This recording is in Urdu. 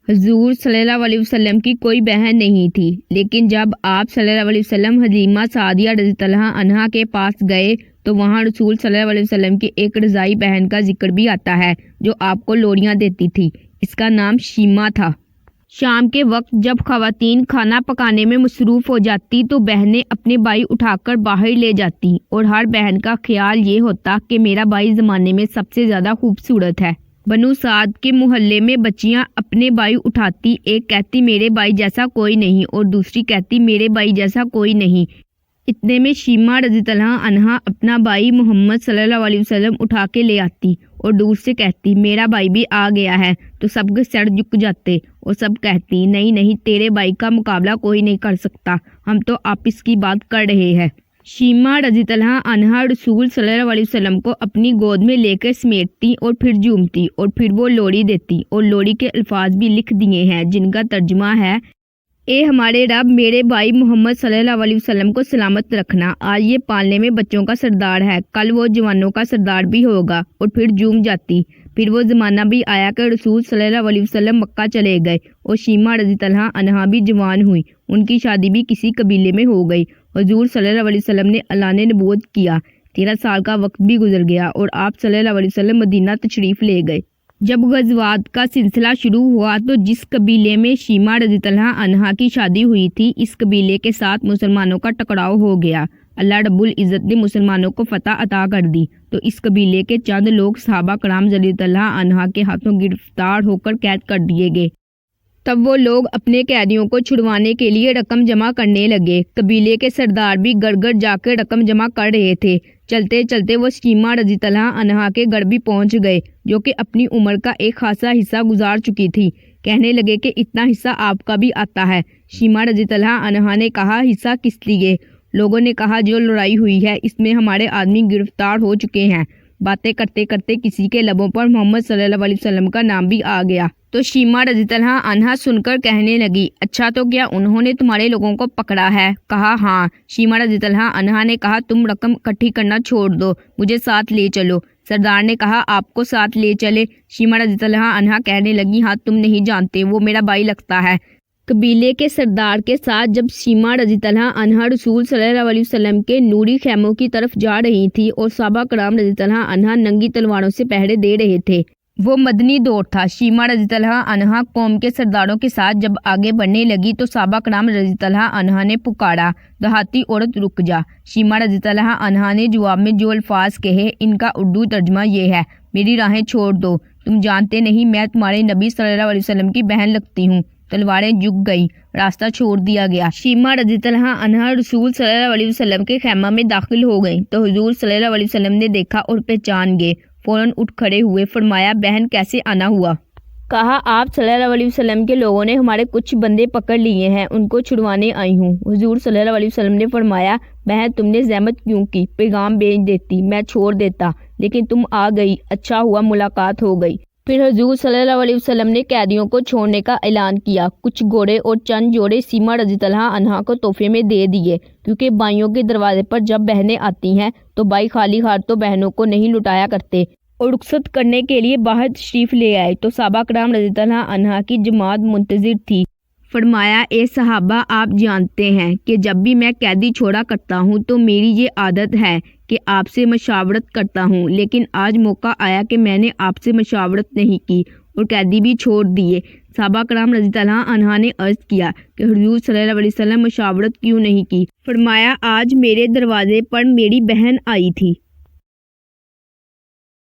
حضور صلی اللہ علیہ وسلم کی کوئی بہن نہیں تھی، لیکن جب آپ صلی اللہ علیہ وسلم حلیمہ سعدیہ رضی اللہ عنہا کے پاس گئے تو وہاں رسول صلی اللہ علیہ وسلم کی ایک رضائی بہن کا ذکر بھی آتا ہے جو آپ کو لوریاں دیتی تھی۔ اس کا نام شیمہ تھا۔ شام کے وقت جب خواتین کھانا پکانے میں مصروف ہو جاتی تو بہنیں اپنے بھائی اٹھا کر باہر لے جاتی اور ہر بہن کا خیال یہ ہوتا کہ میرا بھائی زمانے میں سب سے زیادہ خوبصورت ہے۔ بنو سعد کے محلے میں بچیاں اپنے بھائی اٹھاتی، ایک کہتی میرے بھائی جیسا کوئی نہیں اور دوسری کہتی میرے بھائی جیسا کوئی نہیں۔ اتنے میں شیمہ رضی اللہ عنہا اپنا بھائی محمد صلی اللہ علیہ وسلم اٹھا کے لے آتی اور دور سے کہتی میرا بھائی بھی آ گیا ہے، تو سب کے سر جھک جاتے اور سب کہتی نہیں نہیں، تیرے بھائی کا مقابلہ کوئی نہیں کر سکتا، ہم تو آپس کی بات کر رہے ہیں۔ شیمہ رضی اللہ عنہا رسول صلی اللہ علیہ وسلم کو اپنی گود میں لے کر سمیٹتی اور پھر جھومتی اور پھر وہ لوری دیتی اور لوری کے الفاظ بھی لکھ دیے ہیں جن کا ترجمہ ہے، اے ہمارے رب، میرے بھائی محمد صلی اللہ علیہ وسلم کو سلامت رکھنا، آج یہ پالنے میں بچوں کا سردار ہے، کل وہ جوانوں کا سردار بھی ہوگا، اور پھر جھوم جاتی۔ پھر وہ زمانہ بھی آیا کہ رسول صلی اللہ علیہ وسلم مکہ چلے گئے اور شیمہ رضی اللہ عنہا بھی جوان ہوئی، ان کی شادی بھی کسی قبیلے میں ہو گئی۔ حضور صلی اللہ علیہ وسلم نے اعلان نبوت کیا، 13 سال کا وقت بھی گزر گیا اور آپ صلی اللہ علیہ وسلم مدینہ تشریف لے گئے۔ جب غزوات کا سلسلہ شروع ہوا تو جس قبیلے میں شیمہ رضی اللہ عنہا کی شادی ہوئی تھی، اس قبیلے کے ساتھ مسلمانوں کا ٹکراؤ ہو گیا۔ اللہ رب العزت نے مسلمانوں کو فتح عطا کر دی تو اس قبیلے کے چند لوگ صحابہ کرام رضی اللہ عنہا کے ہاتھوں گرفتار ہو کر قید کر دیے گئے۔ تب وہ لوگ اپنے قیدیوں کو چھڑوانے کے لیے رقم جمع کرنے لگے۔ قبیلے کے سردار بھی گھر گھر جا کے رقم جمع کر رہے تھے۔ چلتے چلتے وہ شیمہ رضی اللہ عنہا کے گھر بھی پہنچ گئے، جو کہ اپنی عمر کا ایک خاصا حصہ گزار چکی تھی۔ کہنے لگے کہ اتنا حصہ آپ کا بھی آتا ہے۔ شیمہ رضی اللہ عنہا نے کہا حصہ کس لیے؟ لوگوں نے کہا جو لڑائی ہوئی ہے اس میں ہمارے آدمی گرفتار ہو چکے ہیں۔ باتیں کرتے کرتے کسی کے لبوں پر محمد صلی اللہ علیہ وسلم کا نام بھی آ گیا تو شیمہ رضی اللہ عنہا سن کر کہنے لگی اچھا، تو کیا انہوں نے تمہارے لوگوں کو پکڑا ہے؟ کہا ہاں۔ شیمہ رضی اللہ عنہا نے کہا تم رقم اکٹھی کرنا چھوڑ دو، مجھے ساتھ لے چلو۔ سردار نے کہا آپ کو ساتھ لے چلے؟ شیمہ رضی اللہ عنہا کہنے لگی ہاں، تم نہیں جانتے، وہ میرا بھائی لگتا ہے۔ قبیلے کے سردار کے ساتھ جب شیمہ رضی اللہ عنہا رسول صلی اللہ علیہ وسلم کے نوری خیموں کی طرف جا رہی تھی اور صحابہ کرام رضی اللہ عنہا ننگی تلواروں سے پہرے دے رہے تھے، وہ مدنی دور تھا۔ شیمہ رضی اللہ عنہا قوم کے سرداروں کے ساتھ جب آگے بڑھنے لگی تو صحابہ کرام رضی اللہ عنہا نے پکارا دیہاتی عورت رک جا۔ شیمہ رضی اللہ عنہا نے جواب میں جو الفاظ کہے ان کا اردو ترجمہ یہ ہے، میری راہیں چھوڑ دو، تم جانتے نہیں میں تمہارے نبی صلی اللہ علیہ وسلم کی بہن لگتی ہوں۔ تلواریں جھک گئیں، راستہ چھوڑ دیا گیا۔ شیمہ رضی اللہ عنہا رسول صلی اللہ علیہ وسلم کے خیمہ میں داخل ہو گئیں تو حضور صلی اللہ علیہ وسلم نے دیکھا اور پہچان گئے، فوراً اٹھ کھڑے ہوئے، فرمایا بہن کیسے آنا ہوا؟ کہا آپ صلی اللہ علیہ وسلم کے لوگوں نے ہمارے کچھ بندے پکڑ لیے ہیں، ان کو چھڑوانے آئی ہوں۔ حضور صلی اللہ علیہ وسلم نے فرمایا بہن تم نے زحمت کیوں کی؟ پیغام بھیج دیتی، میں چھوڑ دیتا، لیکن تم آ گئی، اچھا ہوا ملاقات ہو گئی۔ پھر حضور صلی اللہ علیہ وسلم نے قیدیوں کو چھوڑنے کا اعلان کیا۔ کچھ گھوڑے اور چند جوڑے شیمہ رضی اللہ عنہا کو تحفے میں دے دیے، کیونکہ بھائیوں کے دروازے پر جب بہنیں آتی ہیں تو بھائی خالی ہاتھ تو بہنوں کو نہیں لٹایا کرتے، اور رخصت کرنے کے لیے باہر تشریف لے آئے تو صحابہ کرام رضی اللہ عنہا کی جماعت منتظر تھی۔ فرمایا اے صحابہ، آپ جانتے ہیں کہ جب بھی میں قیدی چھوڑا کرتا ہوں تو میری یہ عادت ہے کہ آپ سے مشاورت کرتا ہوں، لیکن آج موقع آیا کہ میں نے آپ سے مشاورت نہیں کی اور قیدی بھی چھوڑ دیے۔ صحابہ کرام رضی اللہ عنہا نے عرض کیا کہ حضور صلی اللہ علیہ وسلم مشاورت کیوں نہیں کی؟ فرمایا آج میرے دروازے پر میری بہن آئی تھی،